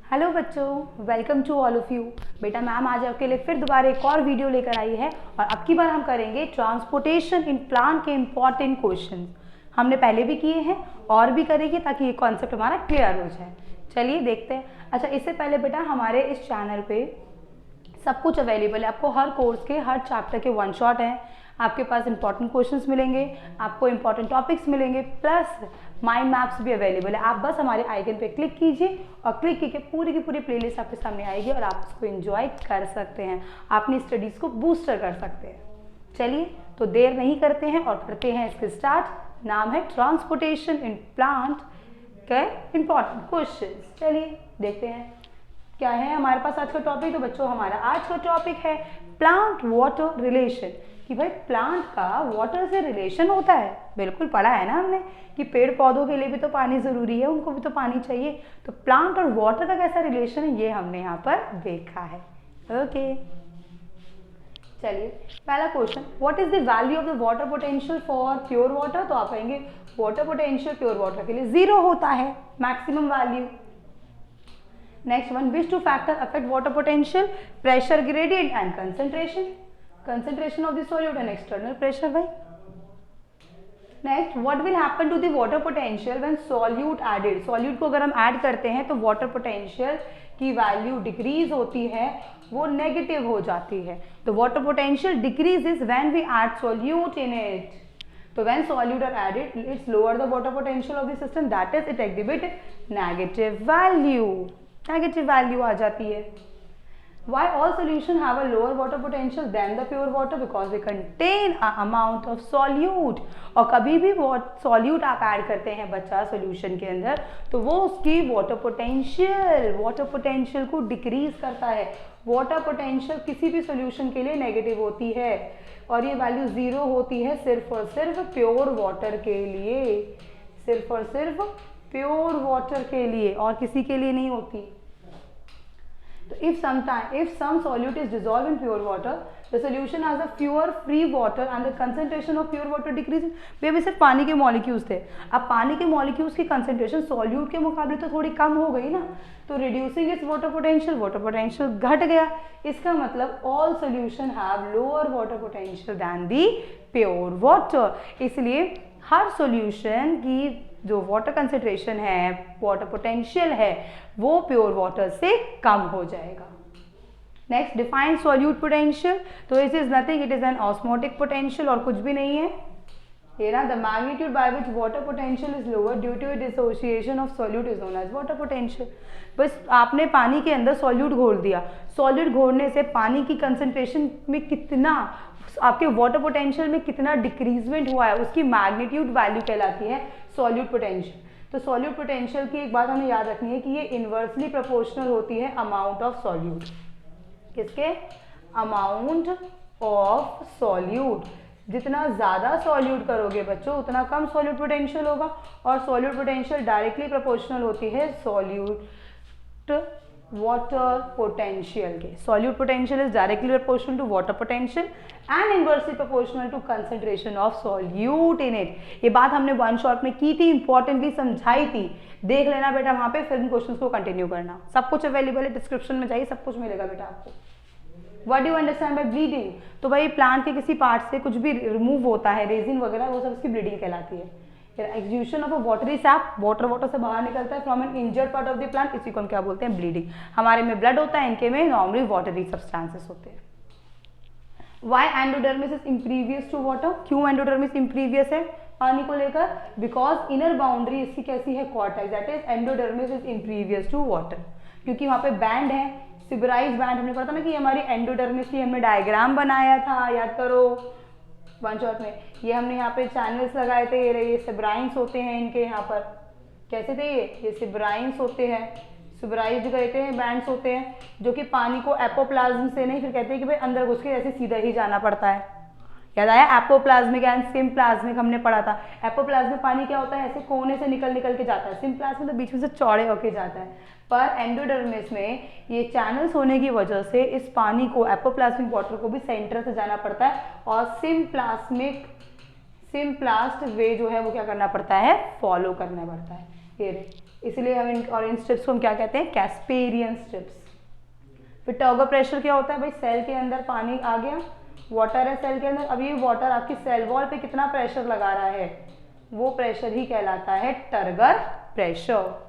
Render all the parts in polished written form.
Hello बच्चों, welcome to all of you. बेटा ma'am आज आपके लिए फिर दोबारा एक और वीडियो लेकर आई है और अब की बार हम करेंगे ट्रांसपोर्टेशन इन प्लांट के इम्पॉर्टेंट क्वेश्चन। हमने पहले भी किए हैं और भी करेंगे ताकि ये कॉन्सेप्ट हमारा क्लियर हो जाए। चलिए देखते हैं। अच्छा, इससे पहले बेटा हमारे इस चैनल पे सब कुछ अवेलेबल है। आपको हर कोर्स के हर चैप्टर के वन शॉट हैं, आपके पास इंपॉर्टेंट क्वेश्चंस मिलेंगे, आपको इंपॉर्टेंट टॉपिक्स मिलेंगे, प्लस माइंड मैप्स भी अवेलेबल है। आप बस हमारे आइकन पे क्लिक कीजिए और क्लिक करके पूरी की पूरी प्लेलिस्ट आपके सामने आएगी और आप उसको एंजॉय कर सकते हैं, अपनी स्टडीज़ को बूस्टर कर सकते हैं। चलिए तो देर नहीं करते हैं और करते हैं इसके स्टार्ट। नाम है ट्रांसपोर्टेशन इन प्लांट के इम्पॉर्टेंट क्वेश्चन। चलिए देखते हैं क्या है हमारे पास आज का टॉपिक। तो बच्चों हमारा आज का टॉपिक है प्लांट वाटर रिलेशन, कि भाई प्लांट का वाटर से रिलेशन होता है। बिल्कुल पढ़ा है ना हमने कि पेड़ पौधों के लिए भी तो पानी ज़रूरी है, उनको भी तो पानी चाहिए। तो प्लांट और वाटर का कैसा रिलेशन है ये हमने यहाँ पर देखा है। ओके चलिए पहला question, what is the value of the water potential for pure water. तो आप कहेंगे वाटर पोटेंशियल प्योर वाटर के लिए 0 होता है, maximum value. Next one, which two factor affect water potential, pressure gradient and concentration. Concentration of the solute and external pressure भाई। Next, what will happen to the water potential when solute added. Solute को अगर हम add करते हैं तो water potential की value decrease होती है, वो नेगेटिव हो जाती है। तो water potential decreases when we add solute in it. तो when solute are added, it's lower the water potential of the system, that is it exhibit negative value. Negative value आ जाती है। Why all solution have a lower water potential than the pure water? Because they contain a amount of solute. और कभी भी solute आप add करते हैं बच्चा solution के अंदर तो वो उसकी water potential को डिक्रीज करता है। वाटर पोटेंशियल किसी भी सोल्यूशन के लिए नेगेटिव होती है और ये वैल्यू 0 होती है सिर्फ और सिर्फ प्योर वाटर के लिए, सिर्फ और सिर्फ प्योर वाटर के लिए और किसी के लिए नहीं होती। तो if some solute is dissolved in pure water, the solution has a fewer free water and the concentration of pure water decreases. Baby सिर्फ पानी के मॉलिक्यूल्स थे, अब पानी के मॉलिक्यूल्स की कंसेंट्रेशन सॉल्यूट के मुकाबले तो थोड़ी कम हो गई ना, तो रिड्यूसिंग इट्स वाटर पोटेंशियल घट गया। इसका मतलब all solution have lower water potential than the pure water. इसलिए हर सोल्यूशन की जो वाटर कंसेंट्रेशन है, वाटर पोटेंशियल है, वो प्योर वाटर से कम हो जाएगा। Next, define solute potential. तो it is nothing, it is an osmotic potential और कुछ भी नहीं है। ये ना the magnitude by which water potential is lower due to dissociation of solute is known as water potential. बस आपने पानी के अंदर सॉल्यूट घोल दिया, सॉल्यूट घोलने से पानी की कंसेंट्रेशन में कितना, आपके वाटर पोटेंशियल में कितना डिक्रीजमेंट हुआ है, उसकी मैग्नीट्यूड वैल्यू कहलाती है सॉल्यूट पोटेंशियल। तो सॉल्यूट पोटेंशियल की एक बात हमें याद रखनी है कि ये इनवर्सली प्रोपोर्शनल होती है अमाउंट ऑफ सॉल्यूट। किसके? Amount of solute. जितना ज़्यादा सॉल्यूट करोगे बच्चों उतना कम सॉल्यूट पोटेंशियल होगा और सॉल्यूट पोटेंशियल डायरेक्टली प्रोपोर्शनल होती है सॉल्यूट वाटर पोटेंशियल के। Solute potential is directly proportional to water potential and inversely proportional to concentration of solute in it. ये बात हमने वन शॉट में की थी, इंपॉर्टेंटली समझाई थी, देख लेना बेटा वहाँ पे, फिर इन क्वेश्चंस को कंटिन्यू करना। सब कुछ अवेलेबल है, डिस्क्रिप्शन में जाइए, सब कुछ मिलेगा बेटा आपको। What do you understand bye bleeding. तो भाई प्लांट के किसी पार्ट से कुछ भी रिमूव होता है, रेजिन वगैरह, वो सब उसकी ब्लीडिंग कहलाती है। Execution of a watery SAP, water से बाहर निकलता है from N injured part of the plant, इसी को हम क्या बोलते हैं? ब्लीडिंग। हमारे में ब्लड होता है, इनके में नॉर्मली वाटरी सब्सटेंसेस होते हैं। Why endodermis is impervious to water. क्यों एंडोडर्मिस इम्प्रीवियस है पानी को लेकर? बिकॉज इनर बाउंड्री इसकी कैसी है? Cortex, that is endodermis is impervious to water, क्योंकि वहाँ पे बैंड है, सिबराइज बैंड। हमने पढ़ा था ना कि हमारी एंडोडर्मिस की हमने डायग्राम बनाया था, याद करो वन शॉट में। ये हमने यहाँ पे चैनल्स लगाए थे, ये सिब्राइंस होते हैं इनके यहाँ पर। कैसे थे ये सिब्राइंस होते हैं, सिब्राइज कहते हैं, बैंड्स होते हैं जो कि पानी को एपोप्लाज्म से नहीं, फिर कहते हैं कि भाई अंदर घुस के ऐसे सीधा ही जाना पड़ता है। याद आया? एपोप्लाज्मिक एंड सिम्प्लाज्मिक हमने पढ़ा था। एपोप्लाज्मिक पानी क्या होता है? ऐसे कोने से निकल के जाता है, सिम्प्लाज्मिक तो बीच में से चौड़े होके जाता है। पर एंडोडर्मिस में ये चैनल्स होने की वजह से इस पानी को, एपोप्लाज्मिक वाटर को भी सेंटर से जाना पड़ता है और सिम्प्लास्ट वे जो है वो क्या करना पड़ता है? फॉलो करना पड़ता है। ये इसलिए हम इन स्ट्रिप्स को हम क्या कहते हैं, कैस्पेरियन स्ट्रिप्स। फिर टर्गो प्रेशर क्या होता है भाई, सेल के अंदर पानी आ गया, वाटर है सेल के अंदर, अब ये वाटर आपकी सेल वॉल पे कितना प्रेशर लगा रहा है, वो प्रेशर ही कहलाता है turgor pressure.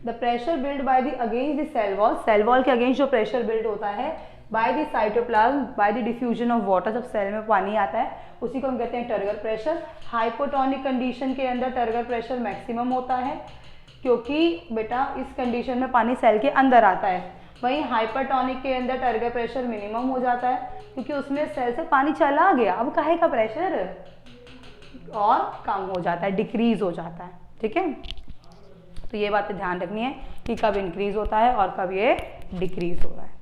The pressure build by the against the cell wall के अगेंस्ट जो प्रेशर बिल्ड होता है by the cytoplasm by the diffusion of water, जब सेल में पानी आता है उसी को हम कहते हैं टर्गर प्रेशर। हाइपोटोनिक कंडीशन के अंदर टर्गर प्रेशर मैक्सिमम होता है, क्योंकि बेटा इस कंडीशन में पानी सेल के अंदर आता है। वहीं हाइपरटोनिक के अंदर टर्गर प्रेशर मिनिमम हो जाता है, क्योंकि उसमें सेल से पानी चला गया, अब काहे का प्रेशर और कम हो जाता है, डिक्रीज हो जाता है। ठीक है, तो ये बातें ध्यान रखनी है कि कब इंक्रीज होता है और कब ये डिक्रीज हो रहा है।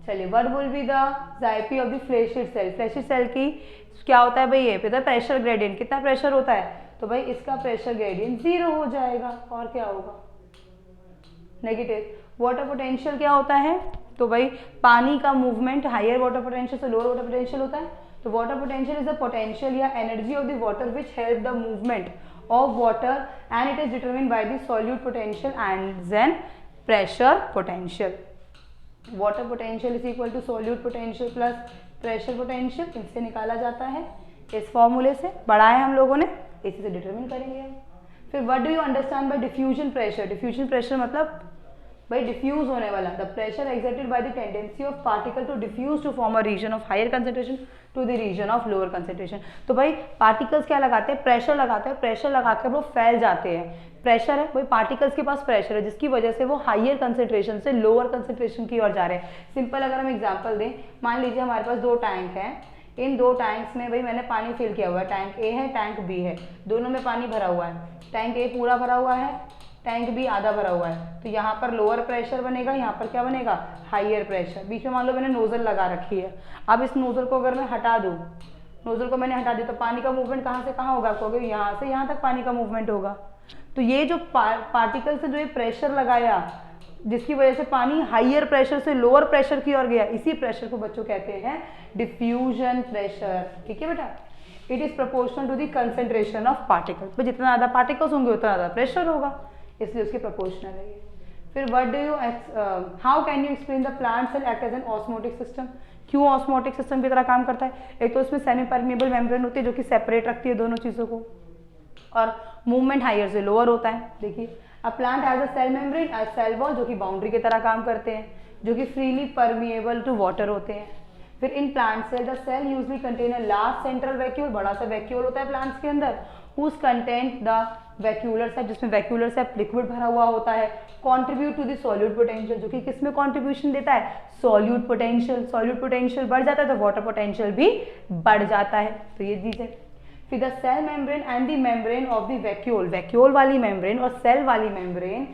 चलिए, what will be the psi p of the flaccid cell. Flaccid cell की क्या होता है भाई, ये पता है प्रेशर ग्रेडियंट, कितना प्रेशर होता है, तो भाई इसका प्रेशर ग्रेडियंट 0 हो जाएगा, और क्या होगा, नेगेटिव। वाटर पोटेंशियल क्या होता है, तो भाई पानी का मूवमेंट हायर वाटर पोटेंशियल से लोअर वाटर पोटेंशियल होता है। तो water potential is the potential या energy of the water which help the movement of water and it is determined by the solute potential and then pressure potential. Water potential is equal to solute potential plus pressure potential, इससे निकाला जाता है इस फॉर्मूले से, पढ़ा है हम लोगों ने, इसी से डिटरमिन करेंगे। फिर what do you understand by diffusion pressure. Diffusion pressure मतलब भाई डिफ्यूज होने वाला, the pressure exerted by the tendency of particle to diffuse to form a region of higher concentration to the region of lower concentration. तो भाई particles क्या लगाते हैं, pressure लगाते हैं, प्रेशर लगा कर वो फैल जाते हैं। प्रेशर है भाई, पार्टिकल्स के पास प्रेशर है जिसकी वजह से वो हायर कंसंट्रेशन से लोअर कंसंट्रेशन की ओर जा रहे हैं। सिंपल अगर हम एग्जांपल दें, मान लीजिए हमारे पास 2 टैंक हैं, इन 2 टैंक्स में भाई मैंने पानी फिल किया हुआ है, टैंक ए है टैंक बी है, दोनों में पानी भरा हुआ है। टैंक ए पूरा भरा हुआ है, टैंक बी आधा भरा हुआ है, तो यहाँ पर लोअर प्रेशर बनेगा, यहाँ पर क्या बनेगा, हायर प्रेशर। बीच में मान लो मैंने नोजल लगा रखी है, अब इस नोजल को अगर मैं हटा दूँ, नोजल को मैंने हटा दिया, तो पानी का मूवमेंट कहाँ से कहाँ होगा, कहोगे यहाँ से यहाँ तक पानी का मूवमेंट होगा। तो ये जो पार्टिकल से जो ये प्रेशर लगाया जिसकी वजह से पानी हायर प्रेशर से लोअर प्रेशर की ओर गया, इसी प्रेशर को बच्चों कहते हैं डिफ्यूजन प्रेशर। ठीक है बेटा, it is proportional to the concentration of particle. तो जितना ज़्यादा पार्टिकल्स होंगे उतना ज़्यादा प्रेशर होगा, इसलिए उसके प्रोपोर्शनल है ये। फिर what do you how can you explain the plant cell act as an osmotic system. क्यों ऑस्मोटिक सिस्टम की तरह काम करता है, एक तो इसमें सेमी परमेबल मेम्ब्रेन होती है जो कि सेपरेट रखती है दोनों चीज़ों को, और मूवमेंट हायर से लोअर होता है। देखिए, a plant has a cell membrane as cell wall, जो कि बाउंड्री की तरह काम करते हैं, जो कि फ्रीली परमिएबल टू वाटर होते हैं। फिर in plant cell the cell usually contain a large central vacuole, बड़ा सा वैक्यूल होता है प्लांट्स के अंदर, whose content the vacuolar sap, जिसमें वैक्यूलर सेप लिक्विड भरा हुआ होता है। Contribute to the solute potential, जो कि किसमें कॉन्ट्रीब्यूशन देता है, सॉल्यूट पोटेंशियल। सॉल्यूट पोटेंशियल बढ़ जाता है तो वाटर पोटेंशियल भी बढ़ जाता है। तो ये चीज़ है। फिर the cell membrane and the membrane of the vacuole, vacuole वाली मेम्ब्रेन और सेल वाली मेम्ब्रेन,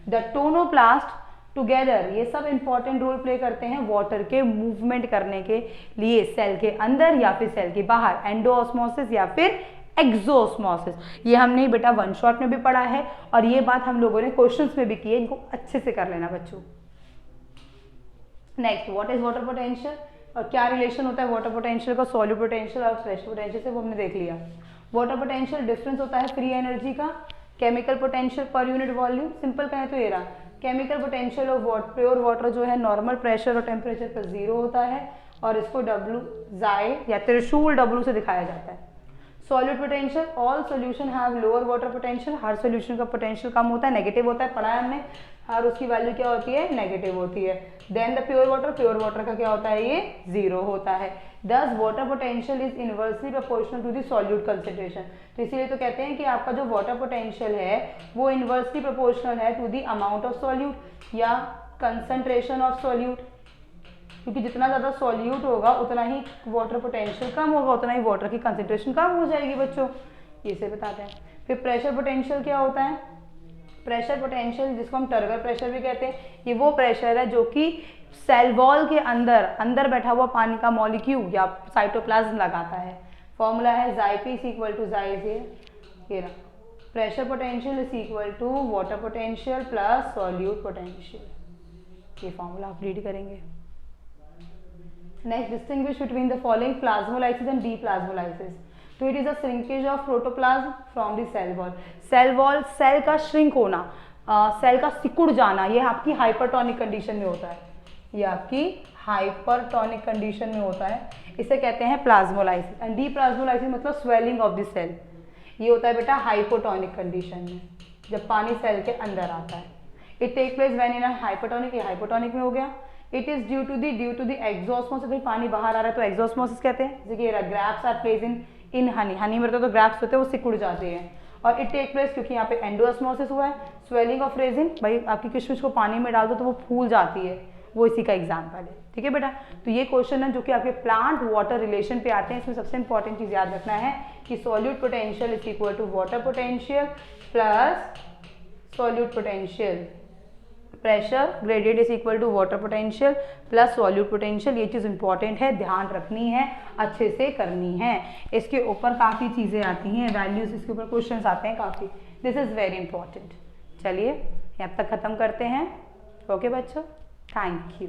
द टोनोप्लास्ट टुगेदर, ये सब इंपॉर्टेंट रोल प्ले करते हैं वाटर के मूवमेंट करने के लिए सेल के अंदर या फिर सेल के बाहर, एंडोऑस्मोसिस या फिर एक्सोऑस्मोसिस। ये हमने बेटा 1 शॉट में भी पढ़ा है और ये बात हम लोगों ने क्वेश्चंस में भी की है, इनको अच्छे से कर लेना बच्चों। Next, what is water potential और क्या रिलेशन होता है वाटर पोटेंशियल का सॉल्यूट पोटेंशियल और प्रेशर पोटेंशियल से, वो हमने देख लिया। वाटर पोटेंशियल डिफरेंस होता है फ्री एनर्जी का, chemical potential per unit volume. Simple कहें तो ये रहा, chemical potential of pure water जो है नॉर्मल प्रेशर और टेम्परेचर पर 0 होता है और इसको W जाए या त्रिशूल W से दिखाया जाता है। Solute potential, all solution have lower water potential, her solution का पोटेंशियल कम होता है, नेगेटिव होता है, पढ़ा है हमने, और उसकी वैल्यू क्या होती है, नेगेटिव होती है। देन द प्योर वाटर का क्या होता है, ये 0 होता है। Thus water potential is inversely proportional to the solute concentration. तो इसीलिए तो कहते हैं कि आपका जो वाटर पोटेंशियल है वो इनवर्सली प्रोपोर्शनल है to the amount of solute या कंसंट्रेशन ऑफ सॉल्यूट, क्योंकि जितना ज़्यादा सॉल्यूट होगा उतना ही वाटर पोटेंशियल कम होगा, उतना ही वाटर की कंसेंट्रेशन कम हो जाएगी बच्चों, ये से बताते हैं। फिर प्रेशर पोटेंशियल क्या होता है, प्रेशर पोटेंशियल जिसको हम टर्गर प्रेशर भी कहते हैं, ये वो प्रेशर है जो कि सेल वॉल के अंदर बैठा हुआ पानी का मॉलिक्यूल या साइटोप्लाज्म लगाता है। फॉर्मूला है Xi इज इक्वल टू ये रहा, pressure potential is equal to water potential plus solute potential. ये फॉर्मूला आप रीड करेंगे। Next, distinguish between the following plasmolysis and deplasmolysis. तो it is a shrinkage of protoplasm from the cell wall. Cell wall, cell का shrink होना, cell का सिकुड़ जाना, ये आपकी हाइपरटोनिक कंडीशन में होता है, ये आपकी हाइपरटोनिक कंडीशन में होता है, इसे कहते हैं प्लाज्मोलाइसिस। एंड डीप्लाज्मोलाइसिस मतलब स्वेलिंग ऑफ द सेल, ये होता है बेटा हाइपोटोनिक कंडीशन में, जब पानी सेल के अंदर आता है। It take place when in hypotonic, ये हाइपोटोनिक में हो गया। It is due to the exosmosis, भाई पानी बाहर आ रहा है तो एक्सोस्मोसिस कहते हैं। जैसे कि grapes are place in honey, honey में तो ग्रैप्स होते हैं वो सिकुड़ जाते हैं। और इट टेक प्लेस क्योंकि यहाँ पे एंडोस्मोसिस हुआ है, स्वेलिंग ऑफ रेजिन, भाई आपकी किशमिश को पानी में डाल दो तो वो फूल जाती है, वो इसी का एग्जाम्पल है। ठीक है बेटा, तो ये क्वेश्चन है जो कि आपके प्लांट वाटर रिलेशन पे आते हैं। इसमें सबसे इंपॉर्टेंट चीज याद रखना है कि solute potential is equal to water potential plus solute potential, pressure gradient is equal to water potential plus solute potential. ये चीज़ इंपॉर्टेंट है, ध्यान रखनी है, अच्छे से करनी है। इसके ऊपर काफ़ी चीज़ें आती हैं, वैल्यूज, इसके ऊपर क्वेश्चंस आते हैं काफ़ी, दिस इज़ वेरी इंपॉर्टेंट। चलिए यहाँ तक ख़त्म करते हैं। ओके बच्चों, थैंक यू।